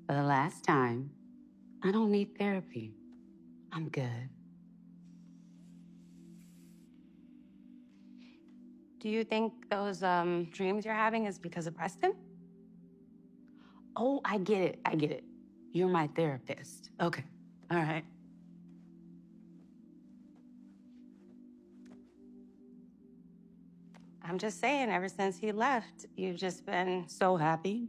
For the last time, I don't need therapy. I'm good. Do you think those dreams you're having is because of Preston? Oh, I get it. I get it. You're my therapist. Okay. All right. I'm just saying, ever since he left, you've just been so happy.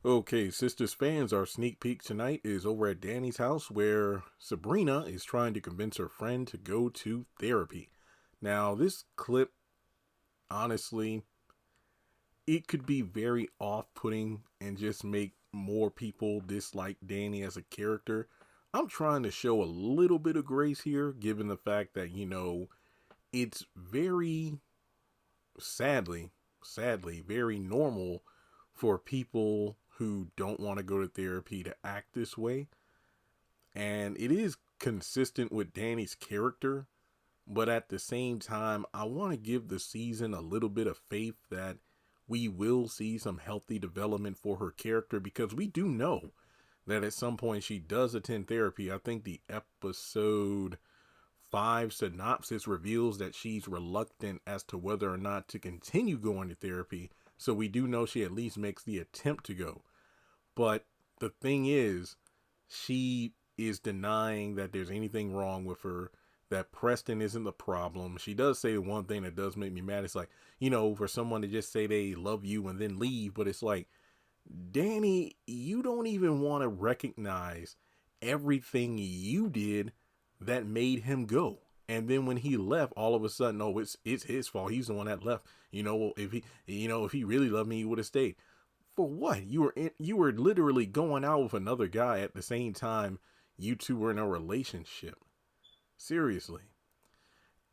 Okay, Sisters fans, our sneak peek tonight is over at Danny's house where Sabrina is trying to convince her friend to go to therapy. Now, this clip, honestly, it could be very off putting and just make more people dislike Danny as a character. I'm trying to show a little bit of grace here, given the fact that, it's very sadly, very normal for people who don't want to go to therapy to act this way. And it is consistent with Danny's character, but at the same time, I want to give the season a little bit of faith that we will see some healthy development for her character, because we do know that at some point she does attend therapy. I think the episode 5 synopsis reveals that she's reluctant as to whether or not to continue going to therapy. So we do know she at least makes the attempt to go. But the thing is, she is denying that there's anything wrong with her, that Preston isn't the problem. She does say one thing that does make me mad. It's like, for someone to just say they love you and then leave, but it's like, Danny, you don't even want to recognize everything you did that made him go. And then when he left, all of a sudden, oh, it's his fault. He's the one that left. If he really loved me, he would have stayed. For what? You were literally going out with another guy at the same time you two were in a relationship. Seriously.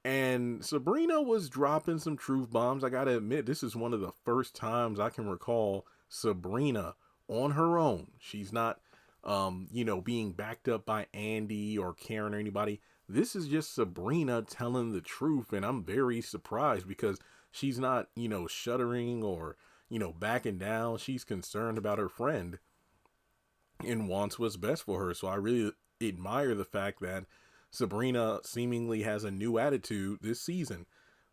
And Sabrina was dropping some truth bombs. I gotta admit, this is one of the first times I can recall Sabrina on her own. She's not, being backed up by Andy or Karen or anybody. This is just Sabrina telling the truth, and I'm very surprised because she's not, shuddering or, backing down. She's concerned about her friend and wants what's best for her. So I really admire the fact that Sabrina seemingly has a new attitude this season.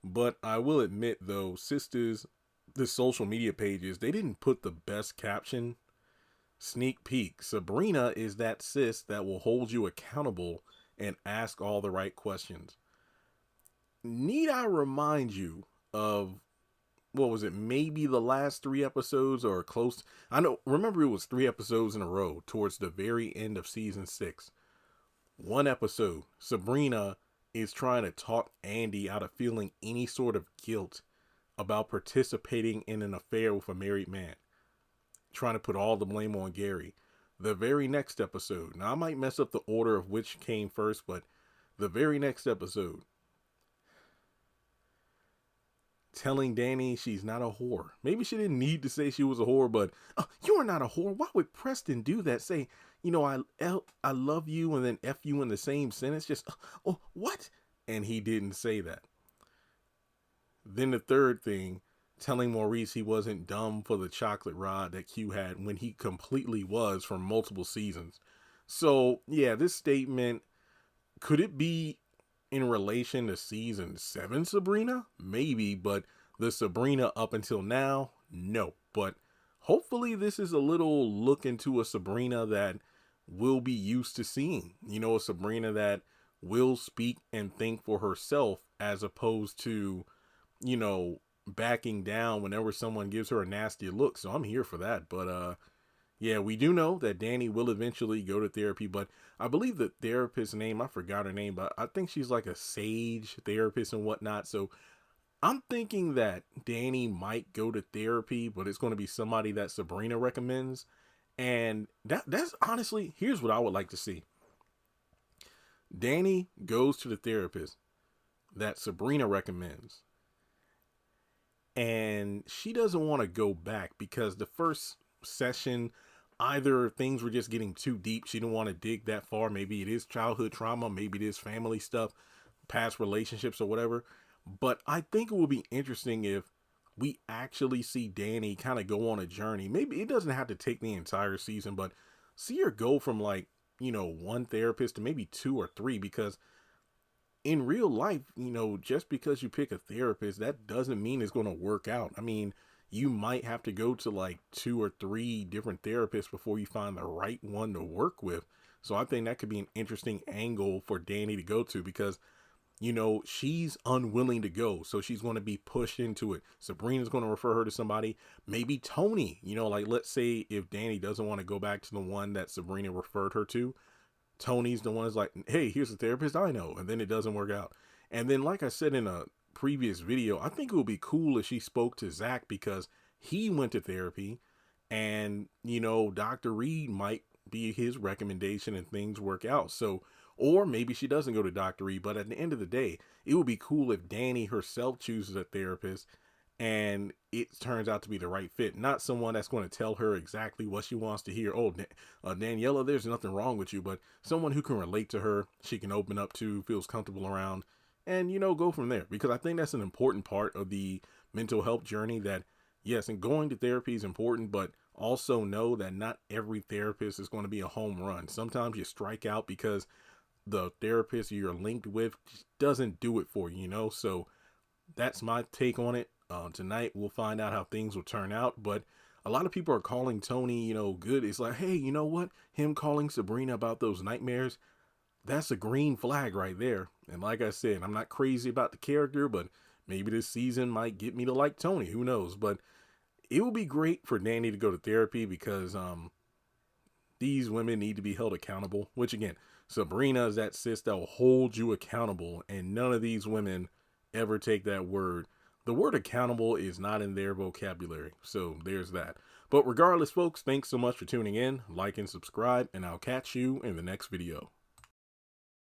But I will admit, though, Sistas, the social media pages, they didn't put the best caption. Sneak peek. Sabrina is that sis that will hold you accountable and ask all the right questions. Need I remind you of, what was it, maybe the last 3 episodes or close? I know, remember, it was 3 episodes in a row towards the very end of season 6. One episode, Sabrina is trying to talk Andy out of feeling any sort of guilt about participating in an affair with a married man, trying to put all the blame on Gary. The very next episode, now I might mess up the order of which came first, but the very next episode, telling Danny she's not a whore. Maybe she didn't need to say she was a whore, but you are not a whore. Why would Preston do that? Say, I love you and then F you in the same sentence. Just, oh, what? And he didn't say that. Then the third thing, telling Maurice he wasn't dumb for the chocolate rod that Q had when he completely was for multiple seasons. So, yeah, this statement, could it be in relation to season 7 Sabrina? Maybe, but the Sabrina up until now, no. But hopefully this is a little look into a Sabrina that we'll be used to seeing. A Sabrina that will speak and think for herself as opposed to, backing down whenever someone gives her a nasty look. So I'm here for that. But yeah, we do know that Danny will eventually go to therapy, but I believe the therapist's name, I forgot her name, but I think she's like a sage therapist and whatnot. So I'm thinking that Danny might go to therapy, but it's going to be somebody that Sabrina recommends. And that's honestly, here's what I would like to see. Danny goes to the therapist that Sabrina recommends, and she doesn't want to go back because the first session, either things were just getting too deep. She didn't want to dig that far. Maybe it is childhood trauma. Maybe it is family stuff, past relationships or whatever. But I think it would be interesting if we actually see Danni kind of go on a journey. Maybe it doesn't have to take the entire season, but see her go from like, you know, one therapist to maybe two or three, because in real life, you know, just because you pick a therapist, that doesn't mean it's going to work out. I mean, you might have to go to like two or three different therapists before you find the right one to work with. So I think that could be an interesting angle for Danni to go to, because you know, she's unwilling to go. So she's going to be pushed into it. Sabrina's going to refer her to somebody, maybe Tony, you know, like let's say if Danni doesn't want to go back to the one that Sabrina referred her to, Tony's the one that's like, hey, here's a therapist I know. And then it doesn't work out. And then, like I said in a previous video, I think it would be cool if she spoke to Zach, because he went to therapy and, you know, Dr. Reed might be his recommendation and things work out. So, or maybe she doesn't go to Dr. Reed, but at the end of the day, it would be cool if Danni herself chooses a therapist and it turns out to be the right fit, not someone that's going to tell her exactly what she wants to hear. Oh, Daniela, there's nothing wrong with you, but someone who can relate to her, she can open up to, feels comfortable around, and, you know, go from there. Because I think that's an important part of the mental health journey, that yes, and going to therapy is important, but also know that not every therapist is going to be a home run. Sometimes you strike out because the therapist you're linked with just doesn't do it for you, you know? So that's my take on it. Tonight we'll find out how things will turn out, but a lot of people are calling Tony, you know, good. It's like, hey, you know what? Him calling Sabrina about those nightmares, that's a green flag right there. And like I said, I'm not crazy about the character, but maybe this season might get me to like Tony. Who knows? But it would be great for Danni to go to therapy, because these women need to be held accountable, which again, Sabrina is that sis that will hold you accountable, and none of these women ever take that word. The word accountable is not in their vocabulary. So there's that. But regardless, folks, thanks so much for tuning in. Like and subscribe, and I'll catch you in the next video.